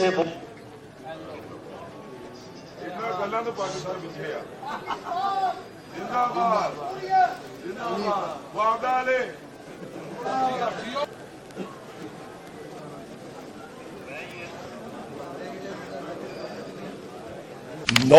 سے ਗੱਲਾਂ ਤੋਂ ਪਾਕਿਸਤਾਨ ਪਿੱਛੇ ਆ ਜ਼ਿੰਦਾਬਾਦ ਜ਼ਿੰਦਾਬਾਦ ਵਾਅਦਾ ਵਾਲੇ 9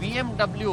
BMW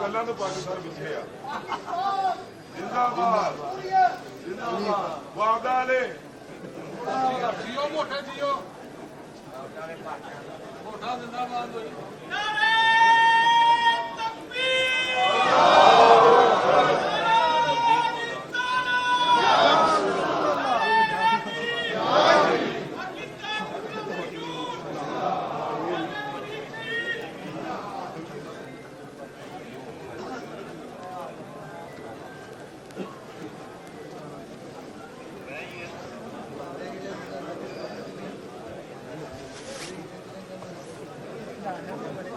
ਗੱਲਾਂ ਤੋਂ ਪਾਕਿਸਤਾਨ ਪਿੱਛੇ ਆ ਜ਼ਿੰਦਾਬਾਦ ਜ਼ਿੰਦਾਬਾਦ ਵਾਅਦਾ ਵਾਲੇ ਜੀਓ ਮੋਟਾ ਜੀਓ ਮੋਟਾ ਜ਼ਿੰਦਾਬਾਦ ਹੋਈ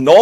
9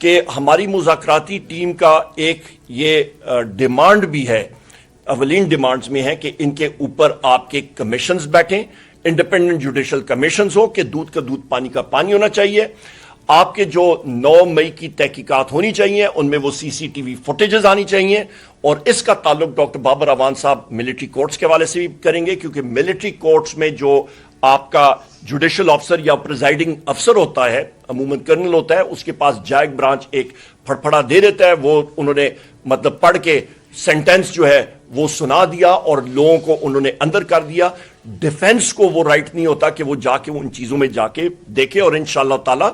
کہ ہماری مذاکراتی ٹیم کا ایک یہ ڈیمانڈ بھی ہے، اولین ڈیمانڈز میں ہے کہ ان کے اوپر آپ کے کمیشنز بیٹھیں، انڈیپینڈنٹ جوڈیشل کمیشنز ہو کہ دودھ کا دودھ پانی کا پانی ہونا چاہیے. آپ کے جو 9 مئی کی تحقیقات ہونی چاہیے ان میں وہ سی سی ٹی وی فوٹیجز آنی چاہیے، اور اس کا تعلق ڈاکٹر بابر اعوان صاحب ملٹری کورٹس کے حوالے سے بھی کریں گے، کیونکہ ملٹری کورٹس میں جو آپ کا جوڈیشل آفسر یا پریزائڈنگ افسر ہوتا ہے، عموماً کرنل ہوتا ہے، اس کے پاس جائگ برانچ ایک پھڑپھڑا دے دیتا ہے، وہ انہوں نے مطلب پڑھ کے سینٹینس جو ہے وہ سنا دیا اور لوگوں کو انہوں نے اندر کر دیا. ڈیفنس کو وہ رائٹ نہیں ہوتا کہ وہ جا کے ان چیزوں میں جا کے دیکھے، اور انشاءاللہ تعالی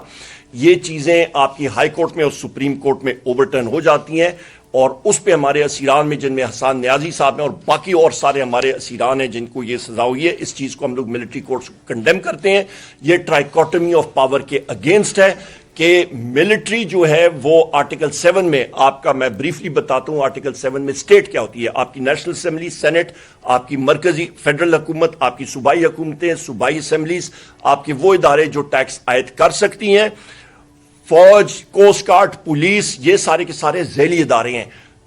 یہ چیزیں آپ کی ہائی کورٹ میں اور سپریم کورٹ میں اوورٹرن ہو جاتی ہیں، اور اس پہ ہمارے اسیران میں جن میں حسان نیازی صاحب ہیں اور باقی اور سارے ہمارے اسیران ہیں جن کو یہ سزا ہوئی ہے، اس چیز کو ہم لوگ ملٹری کورٹس کو کنڈیم کرتے ہیں. یہ ٹرائیکوٹمی آف پاور کے اگینسٹ ہے کہ ملٹری جو ہے وہ آرٹیکل 7 میں آپ کا میں بریفلی بتاتا ہوں. آرٹیکل 7 میں سٹیٹ کیا ہوتی ہے؟ آپ کی نیشنل اسمبلی، سینٹ، آپ کی مرکزی فیڈرل حکومت، آپ کی صوبائی حکومتیں، صوبائی اسمبلیز، آپ کے وہ ادارے جو ٹیکس عائد کر سکتی ہیں، فوج، کوسٹ گارڈ، پولیس، یہ سارے کے سارے ذیلی ادارے ہیں.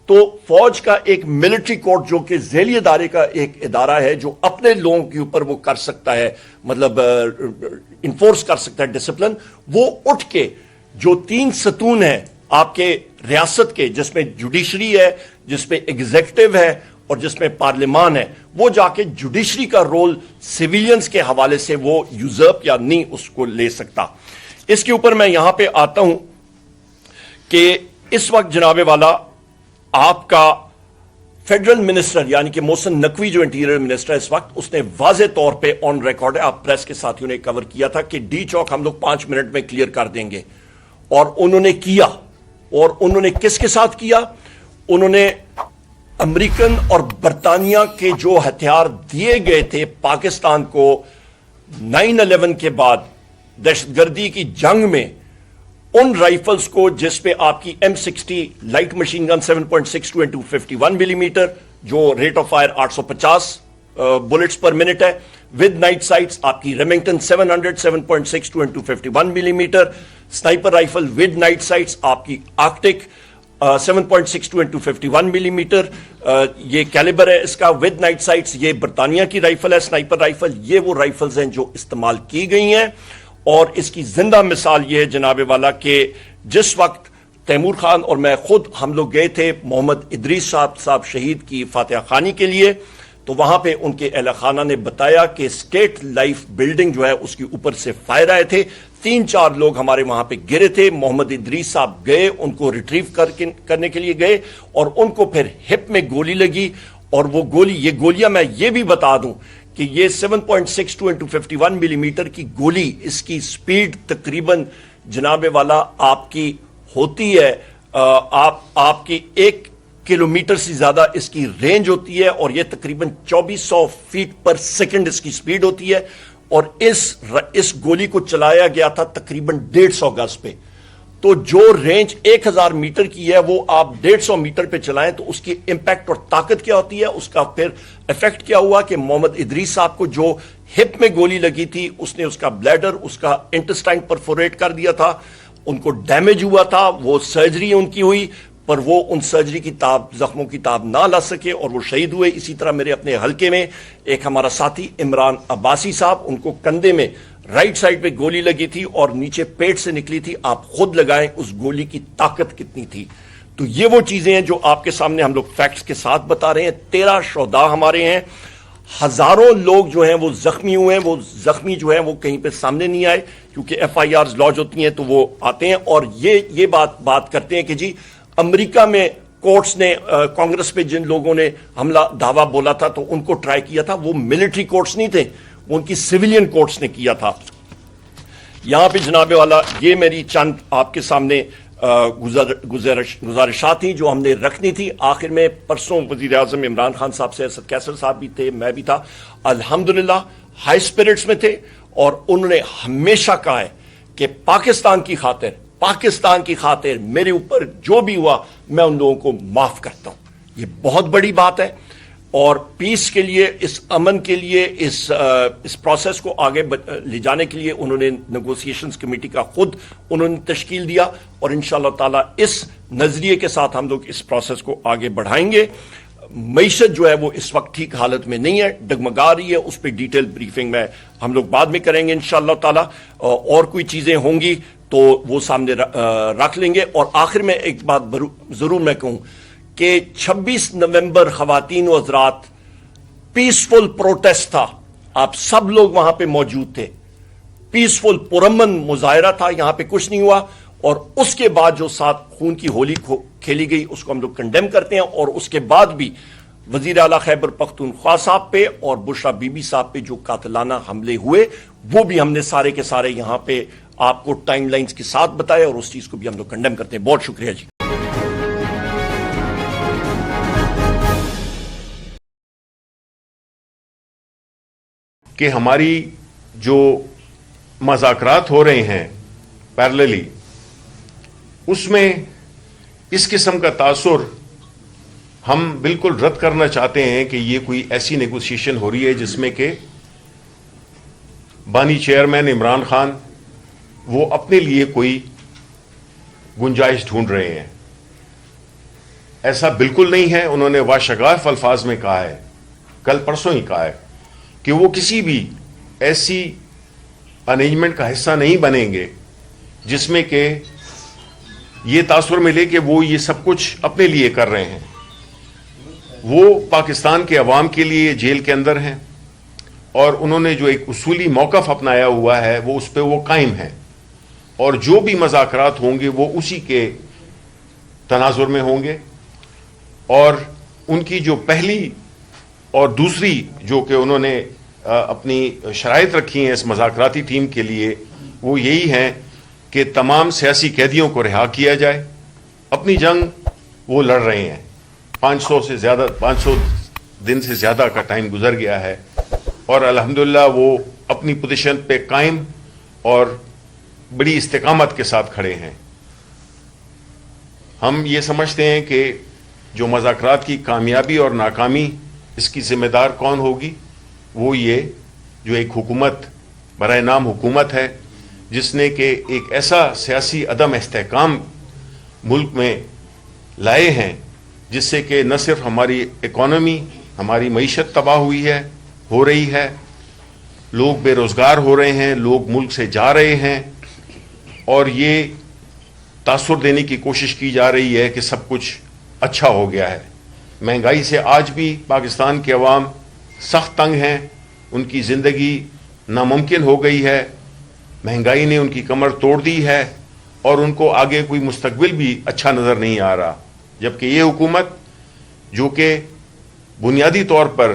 تو فوج کا ایک ملٹری کورٹ جو کہ ذیلی ادارے کا ایک ادارہ ہے جو اپنے لوگوں کے اوپر وہ کر سکتا ہے، مطلب انفورس کر سکتا ہے ڈسپلن، وہ اٹھ کے جو 3 ستون ہیں آپ کے ریاست کے، جس میں جوڈیشری ہے، جس میں ایگزیکٹو ہے اور جس میں پارلیمان ہے، وہ جا کے جوڈیشری کا رول سیویلینز کے حوالے سے وہ یوزرپ یا نہیں اس کو لے سکتا. اس کے اوپر میں یہاں پہ آتا ہوں کہ اس وقت جناب والا آپ کا فیڈرل منسٹر یعنی کہ محسن نقوی جو انٹیریئر منسٹر ہے اس وقت، اس نے واضح طور پہ آن ریکارڈ ہے، آپ پریس کے ساتھیوں نے کور کیا تھا کہ ڈی چوک ہم لوگ 5 منٹ میں کلیئر کر دیں گے، اور انہوں نے کیا. اور انہوں نے کس کے ساتھ کیا؟ انہوں نے امریکن اور برطانیہ کے جو ہتھیار دیے گئے تھے پاکستان کو 9/11 کے بعد دہشت گردی کی جنگ میں، ان رائفلز کو جس پہ آپ کی M60 light machine gun 7.62 into 51 ملی میٹر جو rate of fire 850 bullets per minute ہے، ود نائٹ سائٹس آپ کی ریمنگٹن 700 7.62 into 51 ملی میٹر، sniper rifle with night sights آپ کی آرکٹک 7.62 into 51 ملی میٹر، یہ کیلیبر ہے اس کا ود نائٹ سائٹس. یہ برطانیہ کی رائفل ہے سنائپر رائفل. یہ وہ رائفلز ہیں جو استعمال کی گئی ہیں، اور اس کی زندہ مثال یہ ہے جناب والا کہ جس وقت تیمور خان اور میں خود ہم لوگ گئے تھے محمد ادریس صاحب شہید کی فاتحہ خوانی کے لیے، تو وہاں پہ ان کے اہل خانہ نے بتایا کہ اسٹیٹ لائف بلڈنگ جو ہے اس کے اوپر سے فائر آئے تھے، 3-4 لوگ ہمارے وہاں پہ گرے تھے. محمد ادریس صاحب گئے، ان کو ریٹریو کرنے کے لیے گئے، اور ان کو پھر ہپ میں گولی لگی، اور وہ گولی، یہ گولیاں میں یہ بھی بتا دوں کہ یہ 7.62 into 51 ملی میٹر کی گولی، اس کی سپیڈ تقریباً جناب والا آپ کی ہوتی ہے آپ کی 1 کلومیٹر سے زیادہ اس کی رینج ہوتی ہے، اور یہ تقریباً 2400 فیٹ پر سیکنڈ اس کی سپیڈ ہوتی ہے، اور اس گولی کو چلایا گیا تھا تقریباً 150 گز پہ. تو جو رینج 1000 میٹر کی ہے وہ آپ 150 میٹر پہ چلائیں تو اس کی امپیکٹ اور طاقت کیا ہوتی ہے. اس کا پھر ایفیکٹ کیا ہوا کہ محمد ادریس صاحب کو جو ہپ میں گولی لگی تھی اس نے اس کا بلیڈر، اس کا انٹسٹائن پرفوریٹ کر دیا تھا، ان کو ڈیمیج ہوا تھا، وہ سرجری ان کی ہوئی، پر وہ ان سرجری کی زخموں کی تاب نہ لا سکے اور وہ شہید ہوئے. اسی طرح میرے اپنے حلقے میں ایک ہمارا ساتھی عمران عباسی صاحب، ان کو کندھے میں رائٹ سائڈ پہ گولی لگی تھی اور نیچے پیٹ سے نکلی تھی. آپ خود لگائیں اس گولی کی طاقت کتنی تھی. تو یہ وہ چیزیں ہیں جو آپ کے سامنے ہم لوگ فیکٹس کے ساتھ بتا رہے ہیں. 13 شہداء ہمارے ہیں، ہزاروں لوگ جو ہیں وہ زخمی ہوئے ہیں. وہ زخمی جو ہیں وہ کہیں پہ سامنے نہیں آئے کیونکہ FIRs لانچ ہوتی ہیں تو وہ آتے ہیں اور یہ بات کرتے ہیں کہ جی امریکہ میں کورٹس نے کانگریس پہ جن لوگوں نے حملہ دعویٰ بولا تھا تو ان کو ٹرائی کیا تھا، وہ ملٹری کورٹس نہیں تھے، وہ ان کی سویلین کورٹس نے کیا تھا. یہاں پہ جناب والا یہ میری چند آپ کے سامنے گزارشات تھیں جو ہم نے رکھنی تھی. آخر میں پرسوں وزیر اعظم عمران خان صاحب سے اسد کیسر صاحب بھی تھے، میں بھی تھا، الحمدللہ ہائی اسپرٹس میں تھے اور انہوں نے ہمیشہ کہا ہے کہ پاکستان کی خاطر میرے اوپر جو بھی ہوا میں ان لوگوں کو معاف کرتا ہوں. یہ بہت بڑی بات ہے اور پیس کے لیے، اس امن کے لیے، اس پروسیس کو آگے لے جانے کے لیے انہوں نے نیگوسیشنز کمیٹی کا خود انہوں نے تشکیل دیا، اور انشاءاللہ تعالی اس نظریے کے ساتھ ہم لوگ اس پروسیس کو آگے بڑھائیں گے۔ معیشت جو ہے وہ اس وقت ٹھیک حالت میں نہیں ہے، ڈگمگا رہی ہے، اس پہ ڈیٹیل بریفنگ میں ہم لوگ بعد میں کریں گے انشاءاللہ تعالی، اور کوئی چیزیں ہوں گی تو وہ سامنے رکھ لیں گے۔ اور آخر میں ایک بات ضرور میں کہوں کہ 26 نومبر خواتین و حضرات پیسفل پروٹیسٹ تھا، آپ سب لوگ وہاں پہ موجود تھے، پیسفل پرامن مظاہرہ تھا، یہاں پہ کچھ نہیں ہوا، اور اس کے بعد جو ساتھ خون کی ہولی کھیلی گئی اس کو ہم لوگ کنڈیم کرتے ہیں، اور اس کے بعد بھی وزیر اعلیٰ خیبر پختونخوا صاحب پہ اور بشرا بی بی صاحب پہ جو قاتلانہ حملے ہوئے وہ بھی ہم نے سارے کے سارے یہاں پہ آپ کو ٹائم لائنز کے ساتھ بتایا، اور اس چیز کو بھی ہم لوگ کنڈیم کرتے ہیں۔ بہت شکریہ جی۔ کہ ہماری جو مذاکرات ہو رہے ہیں پیرللی، اس میں اس قسم کا تاثر ہم بالکل رد کرنا چاہتے ہیں کہ یہ کوئی ایسی نیگوسیشن ہو رہی ہے جس میں کہ بانی چیئرمین عمران خان وہ اپنے لیے کوئی گنجائش ڈھونڈ رہے ہیں۔ ایسا بالکل نہیں ہے۔ انہوں نے واشگاف الفاظ میں کہا ہے، کل پرسوں ہی کہا ہے کہ وہ کسی بھی ایسی ارینجمنٹ کا حصہ نہیں بنیں گے جس میں کہ یہ تاثر ملے کہ وہ یہ سب کچھ اپنے لیے کر رہے ہیں۔ وہ پاکستان کے عوام کے لیے جیل کے اندر ہیں، اور انہوں نے جو ایک اصولی موقف اپنایا ہوا ہے وہ اس پہ وہ قائم ہے، اور جو بھی مذاکرات ہوں گے وہ اسی کے تناظر میں ہوں گے۔ اور ان کی جو پہلی اور دوسری جو کہ انہوں نے اپنی شرائط رکھی ہیں اس مذاکراتی ٹیم کے لیے، وہ یہی ہیں کہ تمام سیاسی قیدیوں کو رہا کیا جائے۔ اپنی جنگ وہ لڑ رہے ہیں، 500 دن سے زیادہ کا ٹائم گزر گیا ہے، اور الحمدللہ وہ اپنی پوزیشن پہ قائم اور بڑی استقامت کے ساتھ کھڑے ہیں۔ ہم یہ سمجھتے ہیں کہ جو مذاکرات کی کامیابی اور ناکامی اس کی ذمہ دار کون ہوگی، وہ یہ جو ایک حکومت برائے نام حکومت ہے جس نے کہ ایک ایسا سیاسی عدم استحکام ملک میں لائے ہیں جس سے کہ نہ صرف ہماری اکانومی، ہماری معیشت تباہ ہوئی ہے، ہو رہی ہے، لوگ بے روزگار ہو رہے ہیں، لوگ ملک سے جا رہے ہیں، اور یہ تاثر دینے کی کوشش کی جا رہی ہے کہ سب کچھ اچھا ہو گیا ہے۔ مہنگائی سے آج بھی پاکستان کے عوام سخت تنگ ہیں، ان کی زندگی ناممکن ہو گئی ہے، مہنگائی نے ان کی کمر توڑ دی ہے، اور ان کو آگے کوئی مستقبل بھی اچھا نظر نہیں آ رہا، جبکہ یہ حکومت جو کہ بنیادی طور پر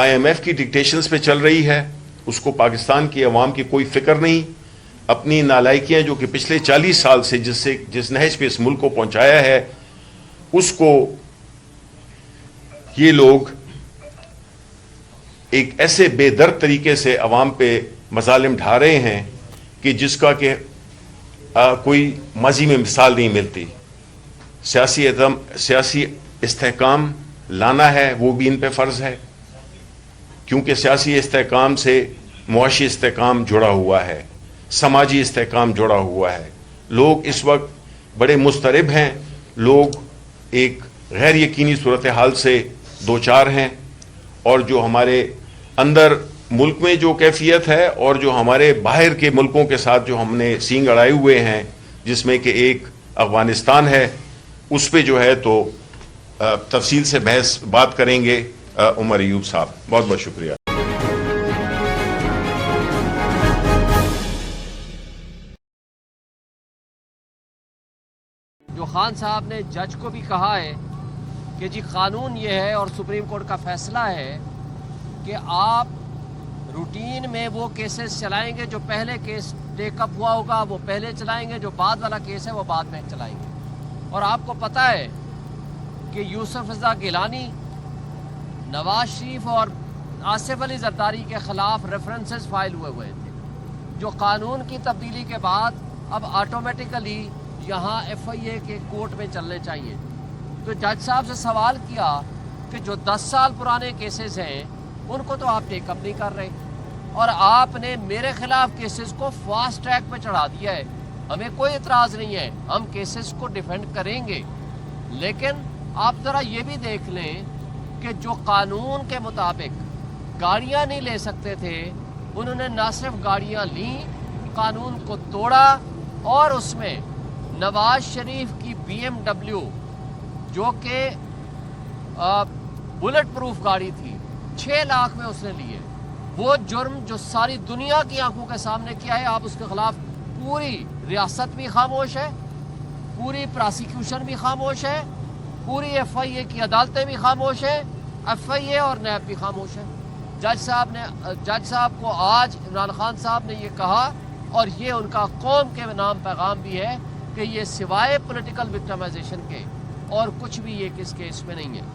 IMF کی ڈکٹیشنز پہ چل رہی ہے، اس کو پاکستان کی عوام کی کوئی فکر نہیں۔ اپنی نالائکیاں جو کہ پچھلے 40 سال سے جس نہج پہ اس ملک کو پہنچایا ہے، اس کو یہ لوگ ایک ایسے بے درد طریقے سے عوام پہ مظالم ڈھا رہے ہیں کہ جس کا کہ کوئی ماضی میں مثال نہیں ملتی۔ سیاسی استحکام لانا ہے، وہ بھی ان پہ فرض ہے، کیونکہ سیاسی استحکام سے معاشی استحکام جڑا ہوا ہے، سماجی استحکام جڑا ہوا ہے۔ لوگ اس وقت بڑے مضطرب ہیں، لوگ ایک غیر یقینی صورتحال سے دوچار ہیں، اور جو ہمارے اندر ملک میں جو کیفیت ہے اور جو ہمارے باہر کے ملکوں کے ساتھ جو ہم نے سینگ اڑائے ہوئے ہیں، جس میں کہ ایک افغانستان ہے، اس پہ جو ہے تو تفصیل سے بات کریں گے عمر ایوب صاحب۔ بہت بہت شکریہ۔ جو خان صاحب نے جج کو بھی کہا ہے کہ جی قانون یہ ہے اور سپریم کورٹ کا فیصلہ ہے کہ آپ روٹین میں وہ کیسز چلائیں گے، جو پہلے کیس ٹیک اپ ہوا ہوگا وہ پہلے چلائیں گے، جو بعد والا کیس ہے وہ بعد میں چلائیں گے۔ اور آپ کو پتہ ہے کہ یوسف رضا گیلانی، نواز شریف اور آصف علی زرداری کے خلاف ریفرنسز فائل ہوئے تھے، جو قانون کی تبدیلی کے بعد اب آٹومیٹیکلی یہاں FIA کے کورٹ میں چلنے چاہیے۔ تو جج صاحب سے سوال کیا کہ جو 10 سال پرانے کیسز ہیں ان کو تو آپ ٹیک اپ نہیں کر رہے، اور آپ نے میرے خلاف کیسز کو فاسٹ ٹریک پہ چڑھا دیا ہے۔ ہمیں کوئی اعتراض نہیں ہے، ہم کیسز کو ڈیفینڈ کریں گے، لیکن آپ ذرا یہ بھی دیکھ لیں کہ جو قانون کے مطابق گاڑیاں نہیں لے سکتے تھے، انہوں نے نہ صرف گاڑیاں لیں، قانون کو توڑا، اور اس میں نواز شریف کی BMW جو کہ بلٹ پروف گاڑی تھی 6 لاکھ میں اس نے لیے۔ وہ جرم جو ساری دنیا کی آنکھوں کے سامنے کیا ہے، آپ اس کے خلاف پوری ریاست بھی خاموش ہے، پوری پراسیکیوشن بھی خاموش ہے، پوری FIA کی عدالتیں بھی خاموش ہیں، FIA اور نیب بھی خاموش ہے۔ جج صاحب کو آج عمران خان صاحب نے یہ کہا، اور یہ ان کا قوم کے نام پیغام بھی ہے کہ یہ سوائے پولیٹیکل وکٹمائزیشن کے اور کچھ بھی یہ کس کیس میں نہیں ہے۔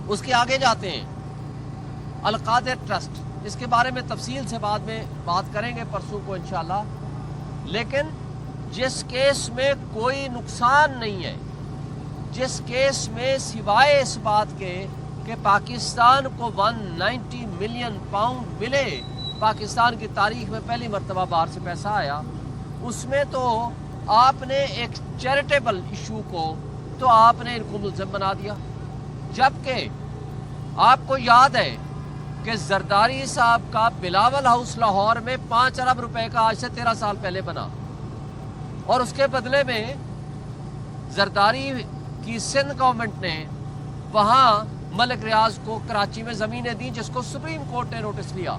اس کے آگے جاتے ہیں القادر ٹرسٹ، اس کے بارے میں تفصیل سے بعد میں بات کریں گے پرسوں کو انشاءاللہ، لیکن جس کیس میں کوئی نقصان نہیں ہے، جس کیس میں سوائے اس بات کے کہ پاکستان کو 190 ملین پاؤنڈ ملے، پاکستان کی تاریخ میں پہلی مرتبہ باہر سے پیسہ آیا، اس میں تو آپ نے ایک چیریٹیبل ایشو کو تو آپ نے ان کو ملزم بنا دیا، جبکہ آپ کو یاد ہے کہ زرداری صاحب کا بلاول ہاؤس لاہور میں 5 ارب روپے کا آج سے 13 سال پہلے بنا، اور اس کے بدلے میں زرداری کی سندھ گورنمنٹ نے وہاں ملک ریاض کو کراچی میں زمینیں دیں، جس کو سپریم کورٹ نے نوٹس لیا۔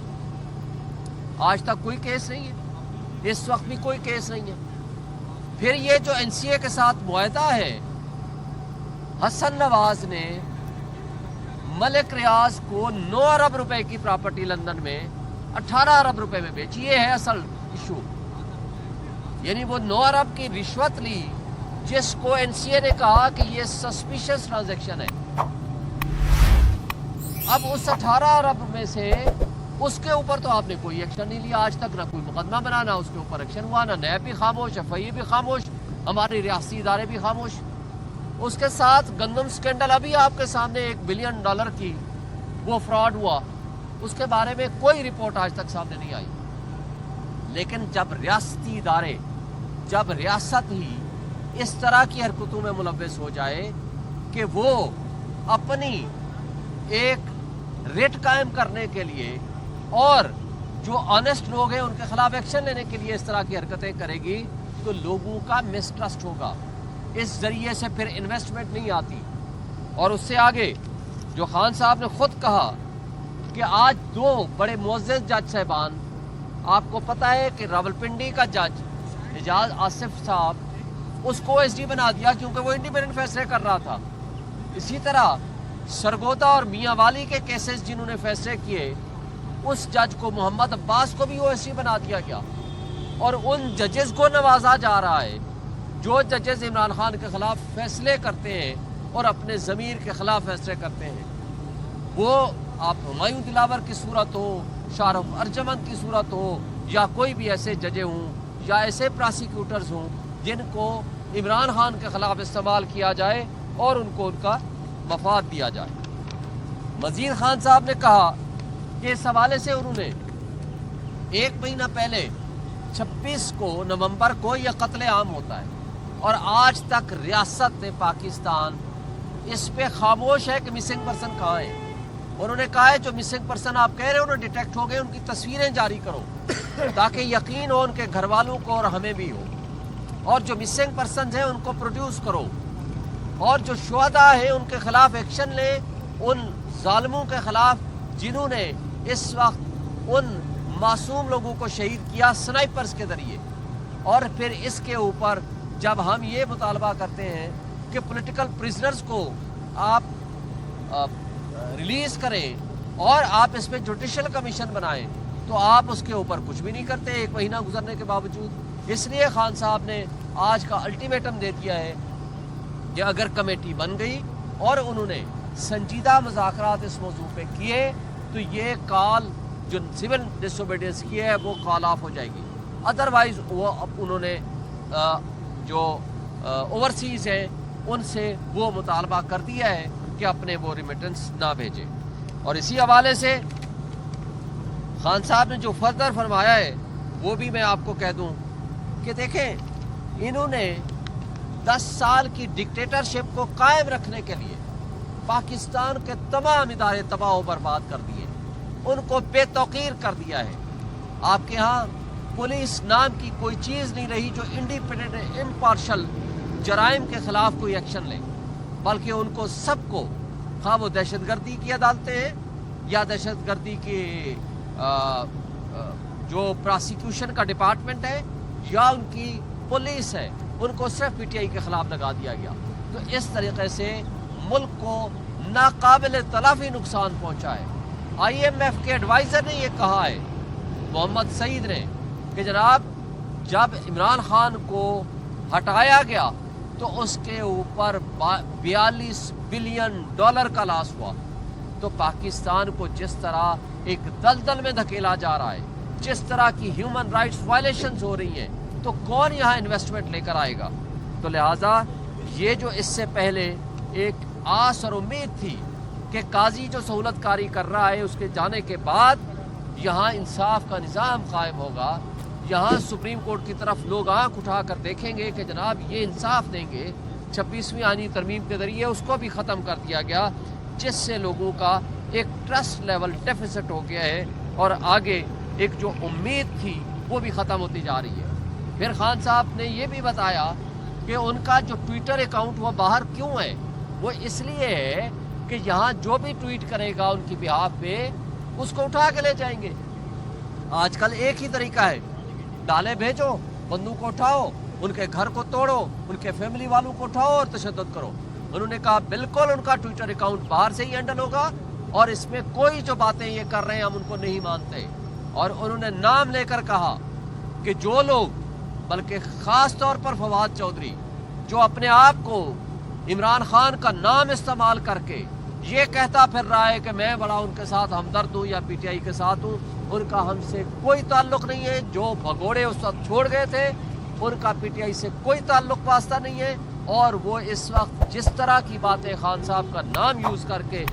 آج تک کوئی کیس نہیں ہے، اس وقت بھی کوئی کیس نہیں ہے۔ پھر یہ جو NCA کے ساتھ معاہدہ ہے، حسن نواز نے ملک ریاض کو 9 ارب روپے کی پراپرٹی لندن میں 18 ارب روپے میں بیچی، یہ ہے اصل ایشو، یعنی وہ 9 ارب کی رشوت لی، جس کو NCA نے کہا کہ یہ سسپیشس ٹرانزیکشن ہے۔ اب اس 18 ارب میں سے اس کے اوپر تو آپ نے کوئی ایکشن نہیں لیا آج تک، نہ کوئی مقدمہ بنا، نہ اس کے اوپر ایکشن ہوا، نہ نیب بھی خاموش، FIA بھی خاموش، ہمارے ریاستی ادارے بھی خاموش۔ اس کے ساتھ گندم سکینڈل، ابھی آپ کے سامنے $1 بلین کی وہ فراڈ ہوا، اس کے بارے میں کوئی رپورٹ آج تک سامنے نہیں آئی۔ لیکن جب ریاستی ادارے، جب ریاست ہی اس طرح کی حرکتوں میں ملوث ہو جائے کہ وہ اپنی ایک ریٹ قائم کرنے کے لیے اور جو آنیسٹ لوگ ہیں ان کے خلاف ایکشن لینے کے لیے اس طرح کی حرکتیں کرے گی، تو لوگوں کا مسٹرسٹ ہوگا، اس ذریعے سے پھر انویسٹمنٹ نہیں آتی۔ اور اس سے آگے جو خان صاحب نے خود کہا کہ آج 2 بڑے معزز جج صاحبان، آپ کو پتہ ہے کہ راولپنڈی کا جج اعجاز آصف صاحب، اس کو SD بنا دیا کیونکہ وہ انڈیپینڈنٹ فیصلے کر رہا تھا۔ اسی طرح سرگودا اور میاں والی کے کیسز جنہوں نے فیصلے کیے، اس جج کو محمد عباس کو بھی OSD بنا دیا گیا، اور ان ججز کو نوازا جا رہا ہے جو ججز عمران خان کے خلاف فیصلے کرتے ہیں اور اپنے ضمیر کے خلاف فیصلے کرتے ہیں۔ وہ آپ ہمایوں دلاور کی صورت ہو، شاہ رخ ارجمند کی صورت ہو، یا کوئی بھی ایسے ججے ہوں یا ایسے پراسیکیوٹرز ہوں جن کو عمران خان کے خلاف استعمال کیا جائے اور ان کو ان کا مفاد دیا جائے۔ مزید خان صاحب نے کہا کہ اس حوالے سے انہوں نے 1 مہینہ پہلے 26 نومبر کو یہ قتل عام ہوتا ہے، اور آج تک ریاست پاکستان اس پہ خاموش ہے کہ مسنگ پرسن کہاں ہے۔ انہوں نے کہا ہے جو مسنگ پرسن آپ کہہ رہے ہیں انہوں نے ڈیٹیکٹ ہو گئے، ان کی تصویریں جاری کرو تاکہ یقین ہو ان کے گھر والوں کو اور ہمیں بھی ہو، اور جو مسنگ پرسنز ہیں ان کو پروڈیوس کرو، اور جو شہداء ہیں ان کے خلاف ایکشن لیں، ان ظالموں کے خلاف جنہوں نے اس وقت ان معصوم لوگوں کو شہید کیا سنائپرز کے ذریعے۔ اور پھر اس کے اوپر جب ہم یہ مطالبہ کرتے ہیں کہ پولیٹیکل پریزنرز کو آپ ریلیز کریں اور آپ اس پہ جوڈیشل کمیشن بنائیں، تو آپ اس کے اوپر کچھ بھی نہیں کرتے 1 مہینہ گزرنے کے باوجود۔ اس لیے خان صاحب نے آج کا الٹیمیٹم دے دیا ہے کہ اگر کمیٹی بن گئی اور انہوں نے سنجیدہ مذاکرات اس موضوع پہ کیے تو یہ کال جو سول ڈس اوبیڈینس کی ہے وہ کال آف ہو جائے گی، ادروائز وہ انہوں نے جو اوورسیز ہیں ان سے وہ مطالبہ کر دیا ہے کہ اپنے وہ ریمیٹنس نہ بھیجے. اور اسی حوالے سے خان صاحب نے جو فردر فرمایا ہے وہ بھی میں آپ کو کہہ دوں کہ دیکھیں انہوں نے 10 سال کی ڈکٹیٹرشپ کو قائم رکھنے کے لیے پاکستان کے تمام ادارے تباہ و برباد کر دیے, ان کو بے توقیر کر دیا ہے. آپ کے ہاں پولیس نام کی کوئی چیز نہیں رہی جو انڈیپینڈنٹ امپارشل جرائم کے خلاف کوئی ایکشن لے, بلکہ ان کو سب کو خواہ وہ دہشت گردی کی عدالتیں ہیں یا دہشت گردی کی جو پراسیکیوشن کا ڈپارٹمنٹ ہے یا ان کی پولیس ہے, ان کو صرف پی ٹی آئی کے خلاف لگا دیا گیا. تو اس طریقے سے ملک کو ناقابل تلافی نقصان پہنچا ہے. آئی ایم ایف کے ایڈوائزر نے یہ کہا ہے, محمد سعید نے, کہ جناب جب عمران خان کو ہٹایا گیا تو اس کے اوپر 42 بلین ڈالر کا لاس ہوا. تو پاکستان کو جس طرح ایک دلدل میں دھکیلا جا رہا ہے, جس طرح کی ہیومن رائٹس وائلیشنز ہو رہی ہیں, تو کون یہاں انویسٹمنٹ لے کر آئے گا؟ تو لہٰذا یہ جو اس سے پہلے ایک آس اور امید تھی کہ قاضی جو سہولت کاری کر رہا ہے اس کے جانے کے بعد یہاں انصاف کا نظام قائم ہوگا, یہاں سپریم کورٹ کی طرف لوگ آنکھ اٹھا کر دیکھیں گے کہ جناب یہ انصاف دیں گے. 26ویں آئینی ترمیم کے ذریعے اس کو بھی ختم کر دیا گیا, جس سے لوگوں کا ایک ٹرسٹ لیول ڈیفیسٹ ہو گیا ہے اور آگے ایک جو امید تھی وہ بھی ختم ہوتی جا رہی ہے. پھر خان صاحب نے یہ بھی بتایا کہ ان کا جو ٹویٹر اکاؤنٹ وہ باہر کیوں ہے, وہ اس لیے ہے کہ یہاں جو بھی ٹویٹ کرے گا ان کی بہاف پہ اس کو اٹھا کے لے جائیں گے. آج کل ایک ہی طریقہ ہے, ڈالے بھیجو, بندوق کو اٹھاؤ, ان کے گھر کو توڑو, ان کے فیملی والوں کو اٹھاؤ اور تشدد کرو. انہوں نے کہا بالکل ان کا ٹویٹر اکاؤنٹ باہر سے ہی ہینڈل ہوگا اور اس میں کوئی جو باتیں یہ کر رہے ہیں ہم ان کو نہیں مانتے. اور انہوں نے نام لے کر کہا کہ جو لوگ, بلکہ خاص طور پر فواد چودھری, جو اپنے آپ کو عمران خان کا نام استعمال کر کے یہ کہتا پھر رہا ہے کہ میں بڑا ان کے ساتھ ہمدرد ہوں یا پی ٹی آئی کے ساتھ ہوں, ان کا ہم سے کوئی تعلق نہیں ہے. جو بھگوڑے اس وقت چھوڑ گئے تھے ان کا پی ٹی آئی سے کوئی تعلق واسطہ نہیں ہے. اور وہ اس وقت جس طرح کی باتیں خان صاحب کا نام یوز کر کے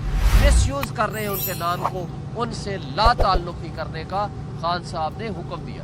مس یوز کر رہے ہیں ان کے نام کو, ان سے لا تعلقی کرنے کا خان صاحب نے حکم دیا.